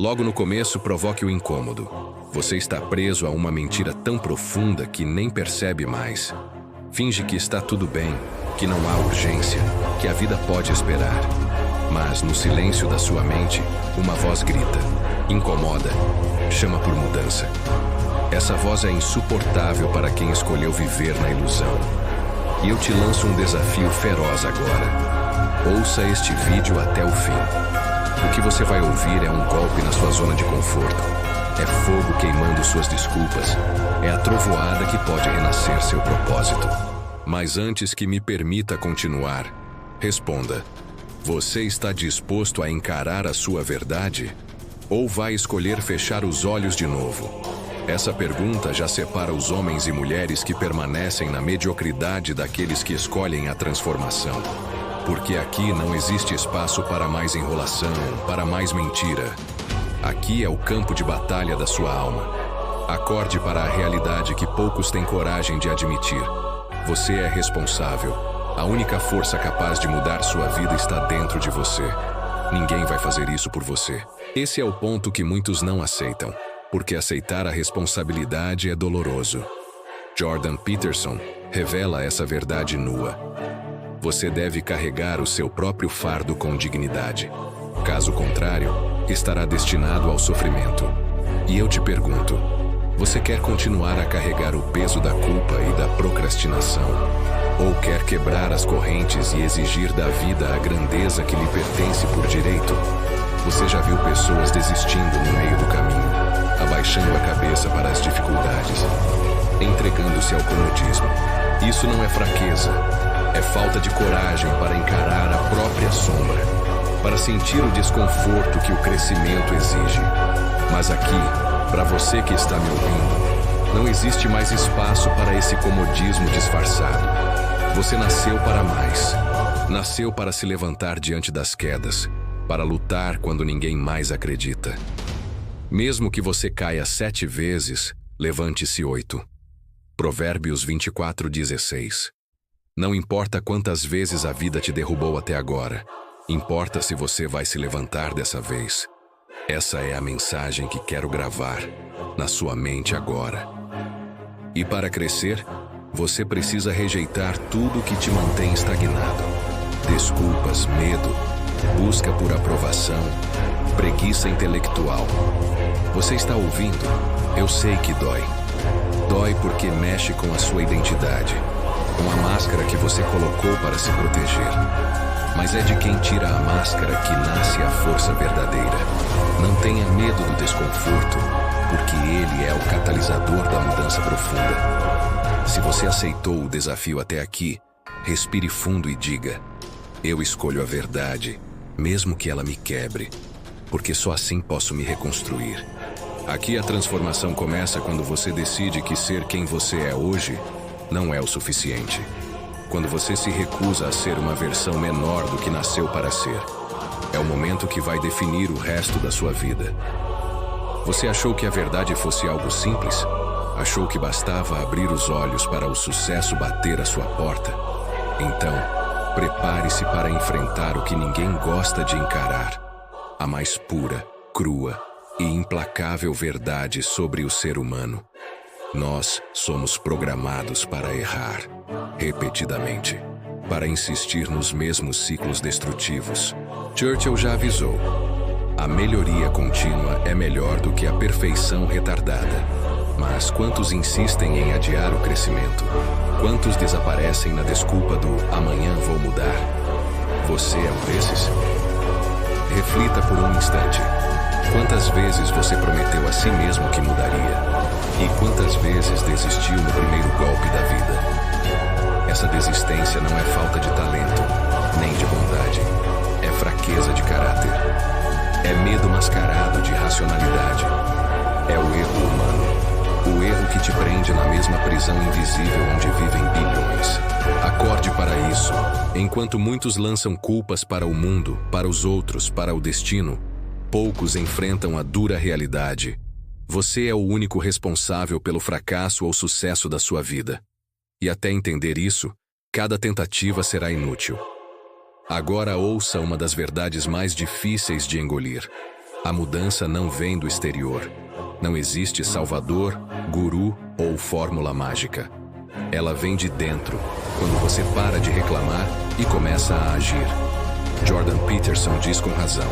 Logo no começo, provoque o incômodo. Você está preso a uma mentira tão profunda que nem percebe mais. Finge que está tudo bem, que não há urgência, que a vida pode esperar. Mas no silêncio da sua mente, uma voz grita, incomoda, chama por mudança. Essa voz é insuportável para quem escolheu viver na ilusão. E eu te lanço um desafio feroz agora. Ouça este vídeo até o fim. O que você vai ouvir é um golpe na sua zona de conforto. É fogo queimando suas desculpas. É a trovoada que pode renascer seu propósito. Mas antes que me permita continuar, responda. Você está disposto a encarar a sua verdade? Ou vai escolher fechar os olhos de novo? Essa pergunta já separa os homens e mulheres que permanecem na mediocridade daqueles que escolhem a transformação. Porque aqui não existe espaço para mais enrolação, para mais mentira. Aqui é o campo de batalha da sua alma. Acorde para a realidade que poucos têm coragem de admitir. Você é responsável. A única força capaz de mudar sua vida está dentro de você. Ninguém vai fazer isso por você. Esse é o ponto que muitos não aceitam, porque aceitar a responsabilidade é doloroso. Jordan Peterson revela essa verdade nua. Você deve carregar o seu próprio fardo com dignidade. Caso contrário, estará destinado ao sofrimento. E eu te pergunto, você quer continuar a carregar o peso da culpa e da procrastinação? Ou quer quebrar as correntes e exigir da vida a grandeza que lhe pertence por direito? Você já viu pessoas desistindo no meio do caminho, abaixando a cabeça para as dificuldades, entregando-se ao comodismo. Isso não é fraqueza. É falta de coragem para encarar a própria sombra, para sentir o desconforto que o crescimento exige. Mas aqui, para você que está me ouvindo, não existe mais espaço para esse comodismo disfarçado. Você nasceu para mais. Nasceu para se levantar diante das quedas, para lutar quando ninguém mais acredita. Mesmo que você caia 7 vezes, levante-se 8. Provérbios 24:16. Não importa quantas vezes a vida te derrubou até agora, importa se você vai se levantar dessa vez. Essa é a mensagem que quero gravar na sua mente agora. E para crescer, você precisa rejeitar tudo que te mantém estagnado. Desculpas, medo, busca por aprovação, preguiça intelectual. Você está ouvindo? Eu sei que dói. Dói porque mexe com a sua identidade, com a máscara que você colocou para se proteger. Mas é de quem tira a máscara que nasce a força verdadeira. Não tenha medo do desconforto, porque ele é o catalisador da mudança profunda. Se você aceitou o desafio até aqui, respire fundo e diga: eu escolho a verdade, mesmo que ela me quebre, porque só assim posso me reconstruir. Aqui a transformação começa quando você decide que ser quem você é hoje não é o suficiente. Quando você se recusa a ser uma versão menor do que nasceu para ser. É o momento que vai definir o resto da sua vida. Você achou que a verdade fosse algo simples? Achou que bastava abrir os olhos para o sucesso bater à sua porta? Então, prepare-se para enfrentar o que ninguém gosta de encarar. A mais pura, crua e implacável verdade sobre o ser humano. Nós somos programados para errar, repetidamente, para insistir nos mesmos ciclos destrutivos. Churchill já avisou: a melhoria contínua é melhor do que a perfeição retardada. Mas quantos insistem em adiar o crescimento? Quantos desaparecem na desculpa do amanhã vou mudar? Você é um desses? Reflita por um instante. Quantas vezes você prometeu a si mesmo que mudaria? E quantas vezes desistiu no primeiro golpe da vida? Essa desistência não é falta de talento, nem de bondade. É fraqueza de caráter. É medo mascarado de racionalidade. É o erro humano. O erro que te prende na mesma prisão invisível onde vivem bilhões. Acorde para isso. Enquanto muitos lançam culpas para o mundo, para os outros, para o destino, poucos enfrentam a dura realidade. Você é o único responsável pelo fracasso ou sucesso da sua vida. E até entender isso, cada tentativa será inútil. Agora ouça uma das verdades mais difíceis de engolir. A mudança não vem do exterior. Não existe salvador, guru ou fórmula mágica. Ela vem de dentro, quando você para de reclamar e começa a agir. Jordan Peterson diz com razão: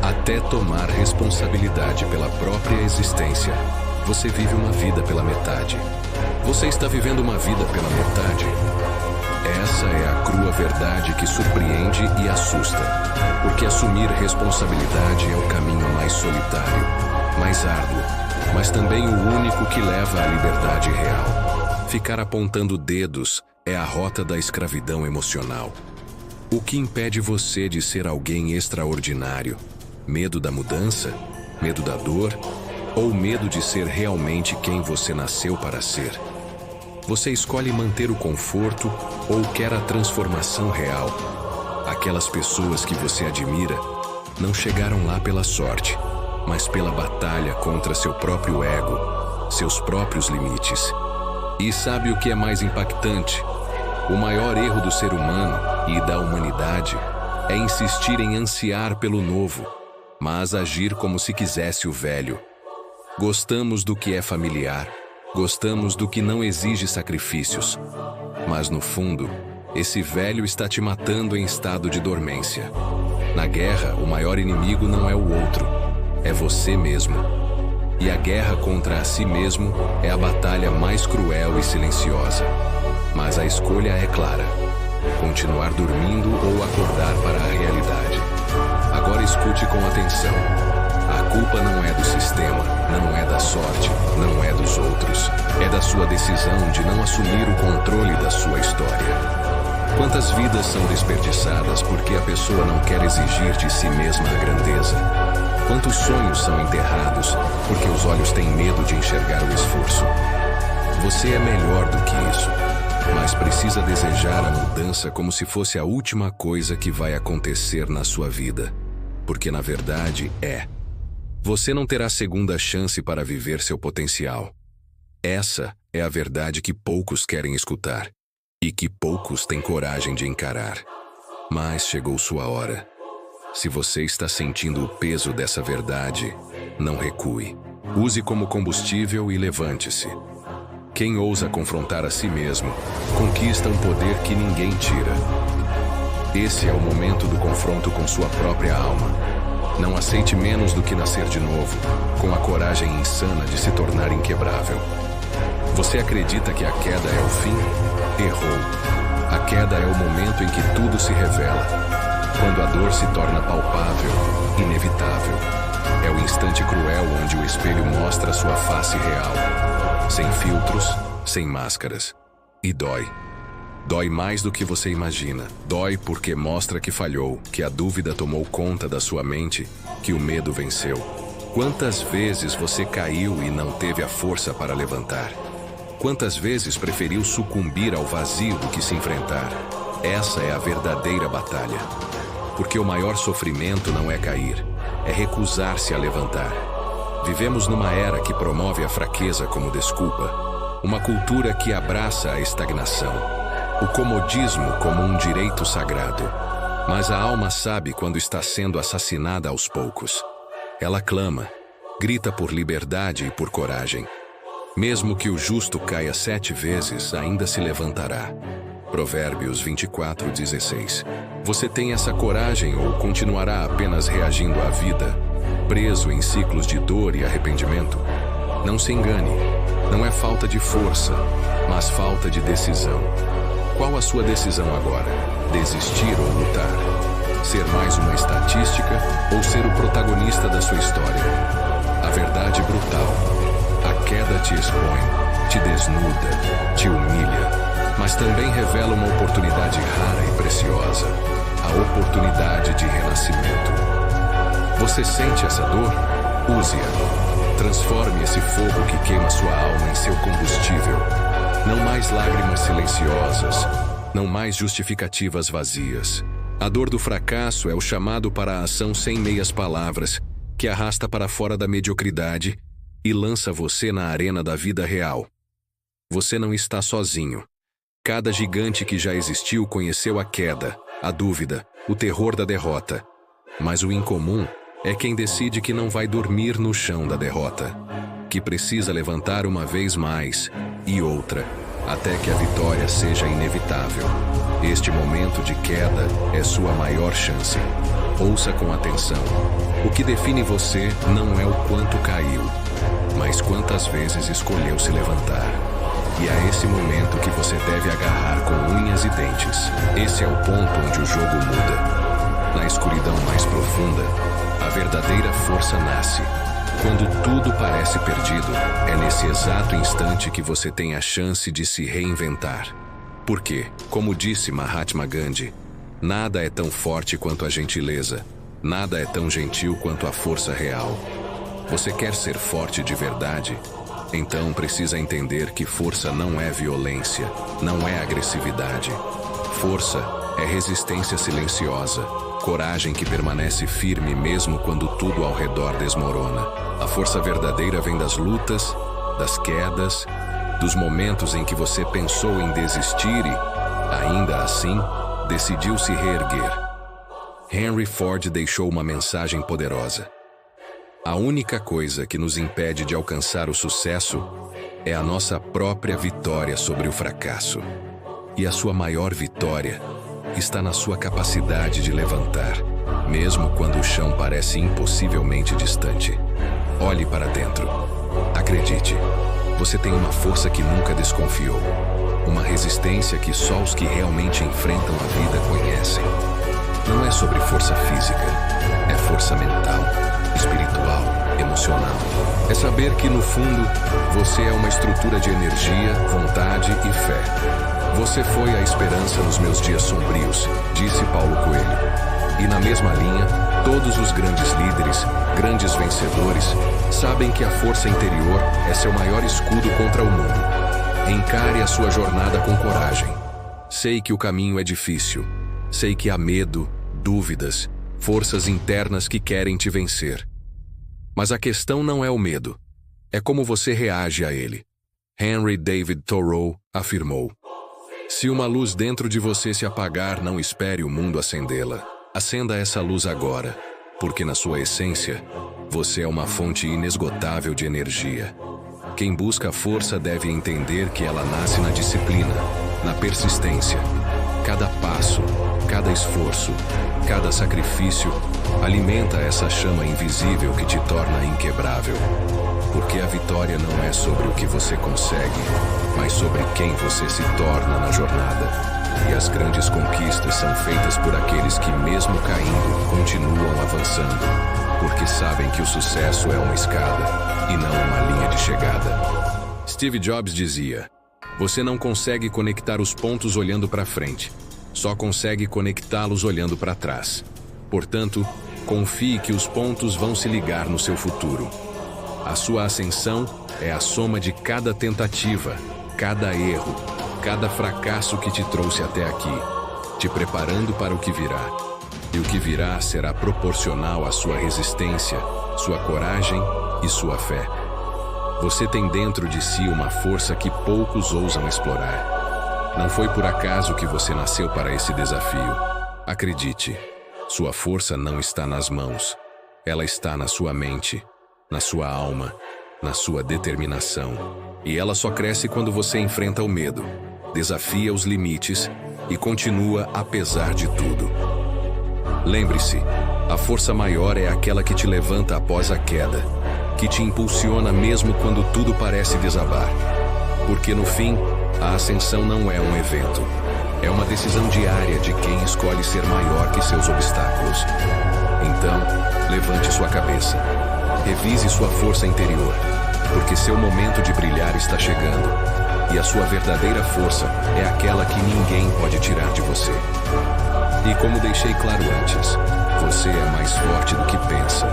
até tomar responsabilidade pela própria existência, você vive uma vida pela metade. Você está vivendo uma vida pela metade. Essa é a crua verdade que surpreende e assusta, porque assumir responsabilidade é o caminho mais solitário, mais árduo, mas também o único que leva à liberdade real. Ficar apontando dedos é a rota da escravidão emocional. O que impede você de ser alguém extraordinário? Medo da mudança? Medo da dor? Ou medo de ser realmente quem você nasceu para ser? Você escolhe manter o conforto ou quer a transformação real? Aquelas pessoas que você admira não chegaram lá pela sorte, mas pela batalha contra seu próprio ego, seus próprios limites. E sabe o que é mais impactante? O maior erro do ser humano e da humanidade é insistir em ansiar pelo novo, mas agir como se quisesse o velho. Gostamos do que é familiar, gostamos do que não exige sacrifícios, mas no fundo, esse velho está te matando em estado de dormência. Na guerra, o maior inimigo não é o outro, é você mesmo. E a guerra contra a si mesmo é a batalha mais cruel e silenciosa. Mas a escolha é clara: continuar dormindo ou acordar para a realidade. Agora escute com atenção. A culpa não é do sistema, não é da sorte, não é dos outros. É da sua decisão de não assumir o controle da sua história. Quantas vidas são desperdiçadas porque a pessoa não quer exigir de si mesma a grandeza? Quantos sonhos são enterrados porque os olhos têm medo de enxergar o esforço? Você é melhor do que isso, mas precisa desejar a mudança como se fosse a última coisa que vai acontecer na sua vida. Porque na verdade é. Você não terá segunda chance para viver seu potencial. Essa é a verdade que poucos querem escutar e que poucos têm coragem de encarar. Mas chegou sua hora. Se você está sentindo o peso dessa verdade, não recue. Use como combustível e levante-se. Quem ousa confrontar a si mesmo, conquista um poder que ninguém tira. Esse é o momento do confronto com sua própria alma. Não aceite menos do que nascer de novo, com a coragem insana de se tornar inquebrável. Você acredita que a queda é o fim? Errou. A queda é o momento em que tudo se revela. Quando a dor se torna palpável, inevitável. É o instante cruel onde o espelho mostra sua face real. Sem filtros, sem máscaras. E dói. Dói mais do que você imagina. Dói porque mostra que falhou, que a dúvida tomou conta da sua mente, que o medo venceu. Quantas vezes você caiu e não teve a força para levantar? Quantas vezes preferiu sucumbir ao vazio do que se enfrentar? Essa é a verdadeira batalha. Porque o maior sofrimento não é cair, é recusar-se a levantar. Vivemos numa era que promove a fraqueza como desculpa, uma cultura que abraça a estagnação, o comodismo como um direito sagrado. Mas a alma sabe quando está sendo assassinada aos poucos. Ela clama, grita por liberdade e por coragem. Mesmo que o justo caia 7 vezes, ainda se levantará. Provérbios 24:16. Você tem essa coragem ou continuará apenas reagindo à vida, preso em ciclos de dor e arrependimento? Não se engane, não é falta de força, mas falta de decisão. Qual a sua decisão agora? Desistir ou lutar? Ser mais uma estatística ou ser o protagonista da sua história? A verdade brutal. A queda te expõe, te desnuda, te humilha, mas também revela uma oportunidade rara e preciosa, a oportunidade de renascimento. Você sente essa dor? Use-a. Transforme esse fogo que queima sua alma em seu combustível. Não mais lágrimas silenciosas, não mais justificativas vazias. A dor do fracasso é o chamado para a ação sem meias palavras, que arrasta para fora da mediocridade e lança você na arena da vida real. Você não está sozinho. Cada gigante que já existiu conheceu a queda, a dúvida, o terror da derrota. Mas o incomum É quem decide que não vai dormir no chão da derrota, que precisa levantar uma vez mais e outra, até que a vitória seja inevitável. Este momento de queda é sua maior chance. Ouça com atenção. O que define você não é o quanto caiu, mas quantas vezes escolheu se levantar. E é esse momento que você deve agarrar com unhas e dentes. Esse é o ponto onde o jogo muda. Na escuridão mais profunda, a verdadeira força nasce. Quando tudo parece perdido, é nesse exato instante que você tem a chance de se reinventar. Porque, como disse Mahatma Gandhi, nada é tão forte quanto a gentileza, nada é tão gentil quanto a força real. Você quer ser forte de verdade? Então precisa entender que força não é violência, não é agressividade. Força é resistência silenciosa, coragem que permanece firme mesmo quando tudo ao redor desmorona. A força verdadeira vem das lutas, das quedas, dos momentos em que você pensou em desistir e, ainda assim, decidiu se reerguer. Henry Ford deixou uma mensagem poderosa. A única coisa que nos impede de alcançar o sucesso é a nossa própria vitória sobre o fracasso. E a sua maior vitória está na sua capacidade de levantar, mesmo quando o chão parece impossivelmente distante. Olhe para dentro. Acredite, você tem uma força que nunca desconfiou. Uma resistência que só os que realmente enfrentam a vida conhecem. Não é sobre força física, é força mental, espiritual, emocional. É saber que, no fundo, você é uma estrutura de energia, vontade e fé. Você foi a esperança nos meus dias sombrios, disse Paulo Coelho. E na mesma linha, todos os grandes líderes, grandes vencedores, sabem que a força interior é seu maior escudo contra o mundo. Encare a sua jornada com coragem. Sei que o caminho é difícil. Sei que há medo, dúvidas, forças internas que querem te vencer. Mas a questão não é o medo. É como você reage a ele. Henry David Thoreau afirmou: se uma luz dentro de você se apagar, não espere o mundo acendê-la. Acenda essa luz agora, porque na sua essência, você é uma fonte inesgotável de energia. Quem busca a força deve entender que ela nasce na disciplina, na persistência. Cada passo, cada esforço, cada sacrifício alimenta essa chama invisível que te torna inquebrável. Porque a vitória não é sobre o que você consegue, mas sobre quem você se torna na jornada. E as grandes conquistas são feitas por aqueles que, mesmo caindo, continuam avançando, porque sabem que o sucesso é uma escada e não uma linha de chegada. Steve Jobs dizia: você não consegue conectar os pontos olhando para frente, só consegue conectá-los olhando para trás. Portanto, confie que os pontos vão se ligar no seu futuro. A sua ascensão é a soma de cada tentativa, cada erro, cada fracasso que te trouxe até aqui, te preparando para o que virá. E o que virá será proporcional à sua resistência, sua coragem e sua fé. Você tem dentro de si uma força que poucos ousam explorar. Não foi por acaso que você nasceu para esse desafio. Acredite, sua força não está nas mãos. Ela está na sua mente, na sua alma, na sua determinação. E ela só cresce quando você enfrenta o medo, desafia os limites e continua apesar de tudo. Lembre-se, a força maior é aquela que te levanta após a queda, que te impulsiona mesmo quando tudo parece desabar. Porque no fim, a ascensão não é um evento. É uma decisão diária de quem escolhe ser maior que seus obstáculos. Então, levante sua cabeça. Revise sua força interior, porque seu momento de brilhar está chegando. E a sua verdadeira força é aquela que ninguém pode tirar de você. E como deixei claro antes, você é mais forte do que pensa.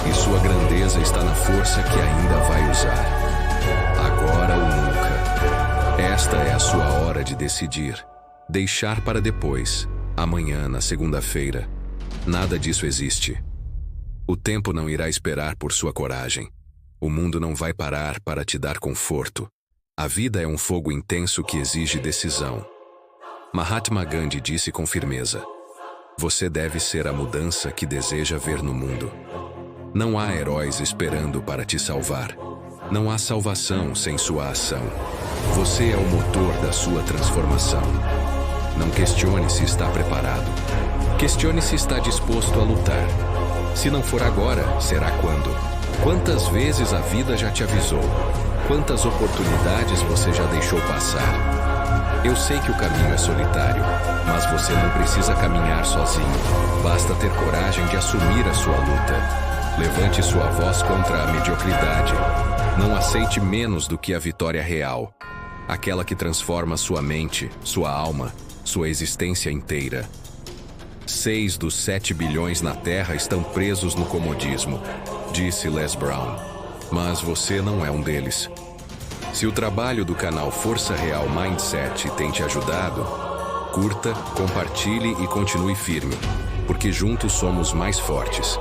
E sua grandeza está na força que ainda vai usar. Agora ou nunca. Esta é a sua hora de decidir. Deixar para depois, amanhã, na segunda-feira. Nada disso existe. O tempo não irá esperar por sua coragem. O mundo não vai parar para te dar conforto. A vida é um fogo intenso que exige decisão. Mahatma Gandhi disse com firmeza: você deve ser a mudança que deseja ver no mundo. Não há heróis esperando para te salvar. Não há salvação sem sua ação. Você é o motor da sua transformação. Não questione se está preparado. Questione se está disposto a lutar. Se não for agora, será quando? Quantas vezes a vida já te avisou? Quantas oportunidades você já deixou passar? Eu sei que o caminho é solitário, mas você não precisa caminhar sozinho. Basta ter coragem de assumir a sua luta. Levante sua voz contra a mediocridade. Não aceite menos do que a vitória real. Aquela que transforma sua mente, sua alma, sua existência inteira. 6 dos 7 bilhões na Terra estão presos no comodismo, disse Les Brown. Mas você não é um deles. Se o trabalho do canal Força Real Mindset tem te ajudado, curta, compartilhe e continue firme, porque juntos somos mais fortes.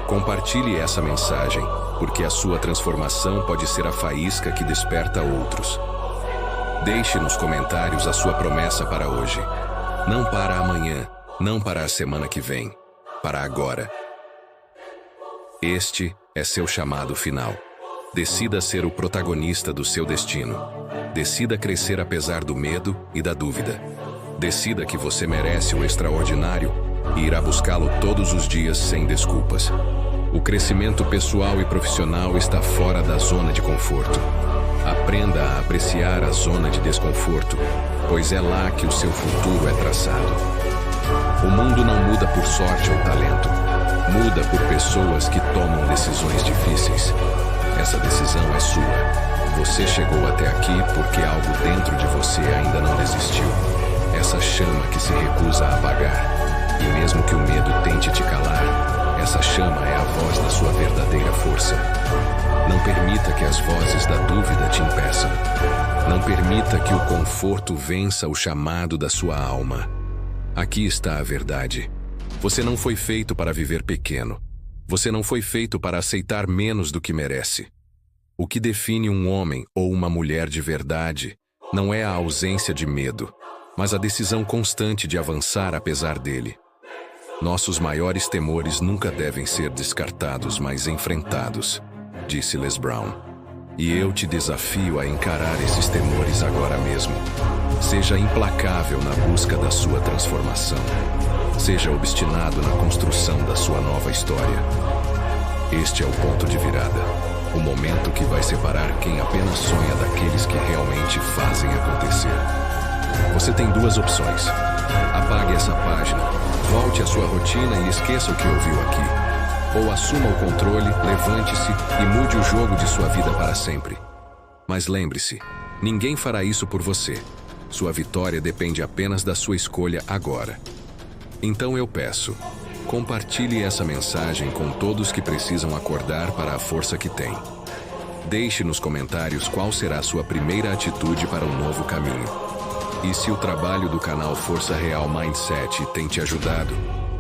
Compartilhe essa mensagem, porque a sua transformação pode ser a faísca que desperta outros. Deixe nos comentários a sua promessa para hoje. Não para amanhã, não para a semana que vem, para agora. Este é seu chamado final. Decida ser o protagonista do seu destino. Decida crescer apesar do medo e da dúvida. Decida que você merece o extraordinário e irá buscá-lo todos os dias sem desculpas. O crescimento pessoal e profissional está fora da zona de conforto. Aprenda a apreciar a zona de desconforto, pois é lá que o seu futuro é traçado. O mundo não muda por sorte ou talento. Muda por pessoas que tomam decisões difíceis. Essa decisão é sua. Você chegou até aqui porque algo dentro de você ainda não desistiu. Essa chama que se recusa a apagar. E mesmo que o medo tente te calar, essa chama é a voz da sua verdadeira força. Não permita que as vozes da dúvida te impeçam. Não permita que o conforto vença o chamado da sua alma. Aqui está a verdade. Você não foi feito para viver pequeno. Você não foi feito para aceitar menos do que merece. O que define um homem ou uma mulher de verdade não é a ausência de medo, mas a decisão constante de avançar apesar dele. Nossos maiores temores nunca devem ser descartados, mas enfrentados, disse Les Brown. E eu te desafio a encarar esses temores agora mesmo. Seja implacável na busca da sua transformação. Seja obstinado na construção da sua nova história. Este é o ponto de virada. O momento que vai separar quem apenas sonha daqueles que realmente fazem acontecer. Você tem duas opções. Apague essa página, volte à sua rotina e esqueça o que ouviu aqui. Ou assuma o controle, levante-se e mude o jogo de sua vida para sempre. Mas lembre-se, ninguém fará isso por você. Sua vitória depende apenas da sua escolha agora. Então eu peço, compartilhe essa mensagem com todos que precisam acordar para a força que têm. Deixe nos comentários qual será a sua primeira atitude para um novo caminho. E se o trabalho do canal Força Real Mindset tem te ajudado,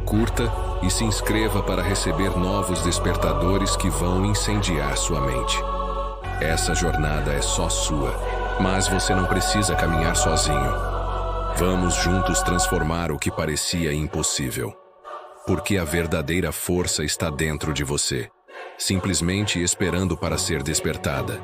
curta e se inscreva para receber novos despertadores que vão incendiar sua mente. Essa jornada é só sua, mas você não precisa caminhar sozinho. Vamos juntos transformar o que parecia impossível. Porque a verdadeira força está dentro de você, simplesmente esperando para ser despertada.